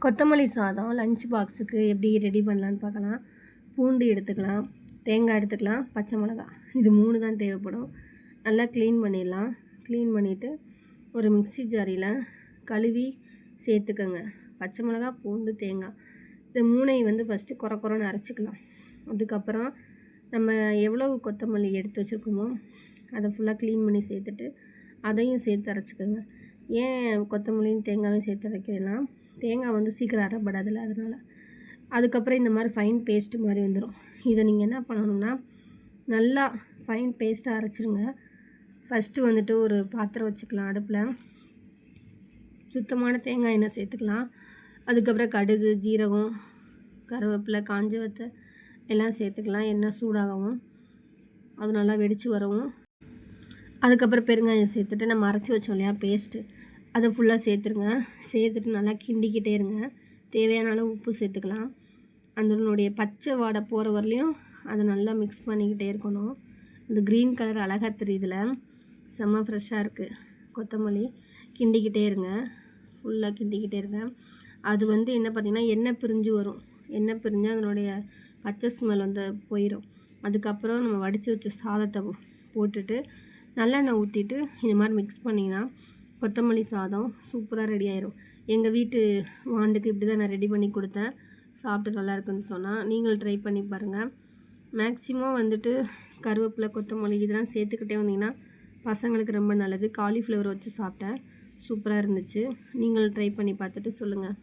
கொத்தமல்லி சாதம் லஞ்ச் பாக்ஸுக்கு எப்படி ரெடி பண்ணலான்னு பார்க்கலாம். பூண்டு எடுத்துக்கலாம், தேங்காய் எடுத்துக்கலாம், பச்சை மிளகாய் இது 3 தான் தேவைப்படும். நல்லா க்ளீன் பண்ணிடலாம். க்ளீன் பண்ணிவிட்டு ஒரு மிக்ஸி ஜாரியில் கழுவி சேர்த்துக்கோங்க. பச்சை மிளகாய், பூண்டு, தேங்காய் இந்த 3ஐயும் ஃபஸ்ட்டு குறன்னு அரைச்சிக்கலாம். அதுக்கப்புறம் நம்ம எவ்வளவு கொத்தமல்லி எடுத்து வச்சுருக்கோமோ அதை ஃபுல்லாக க்ளீன் பண்ணி சேர்த்துட்டு அதையும் சேர்த்து அரைச்சிக்கோங்க. ஏன் கொத்தமல்லியும் தேங்காயும் சேர்த்து அரைக்கிறேன்னா, தேங்காய் சீக்கிரம் அரைப்படாதில்ல, அதனால். அதுக்கப்புறம் இந்த மாதிரி ஃபைன் பேஸ்ட்டு மாதிரி வந்துடும். இதை நீங்கள் என்ன பண்ணணும்னா, நல்லா ஃபைன் பேஸ்ட்டாக அரைச்சிருங்க. ஃபஸ்ட்டு ஒரு பாத்திரம் வச்சுக்கலாம். அடுப்பில் சுத்தமான தேங்காய் எண்ணெய் சேர்த்துக்கலாம். அதுக்கப்புறம் கடுகு, ஜீரகம், கருவேப்பிலை, காஞ்ச வத்தை எல்லாம் சேர்த்துக்கலாம். எண்ணெய் சூடாகவும் அது நல்லா வெடித்து வரவும் அதுக்கப்புறம் பெருங்காயம் சேர்த்துட்டு நம்ம அரைச்சி வச்சோம் இல்லையா பேஸ்ட்டு, அதை ஃபுல்லாக சேர்த்துருங்க. சேர்த்துட்டு நல்லா கிண்டிக்கிட்டே இருங்க. தேவையான அளவு உப்பு சேர்த்துக்கலாம். அதனுடைய பச்சை வாடை போகிற வரலையும் அதை நல்லா மிக்ஸ் பண்ணிக்கிட்டே இருக்கணும். இந்த க்ரீன் கலர் அழகாக தெரியுதுல, செம்ம ஃப்ரெஷ்ஷாக இருக்குது கொத்தமல்லி. கிண்டிக்கிட்டே இருங்க, ஃபுல்லாக கிண்டிக்கிட்டே இருங்க. அது என்ன பார்த்திங்கன்னா எண்ணெய் பிரிஞ்சு வரும். எண்ணெய் பிரிஞ்சு அதனுடைய பச்சை ஸ்மெல் போயிடும். அதுக்கப்புறம் நம்ம வடித்து வச்ச சாதத்தை போட்டுட்டு நல்லெண்ணெய் ஊற்றிட்டு இந்த மாதிரி மிக்ஸ் பண்ணிங்கன்னா கொத்தமல்லி சாதம் சூப்பராக ரெடி ஆயிரும். எங்கள் வீட்டு வாண்டுக்கு இப்படி தான் நான் ரெடி பண்ணி கொடுத்தேன். சாப்பிட்டு நல்லா இருக்குன்னு சொன்னால் நீங்களும் ட்ரை பண்ணி பாருங்கள். மேக்ஸிமம் கருவேப்பிலை, கொத்தமல்லி இதெல்லாம் சேர்த்துக்கிட்டே வந்தீங்கன்னா பசங்களுக்கு ரொம்ப நல்லது. காலிஃப்ளவர் வச்சு சாப்பிட்டேன், சூப்பராக இருந்துச்சு. நீங்களும் ட்ரை பண்ணி பார்த்துட்டு சொல்லுங்கள்.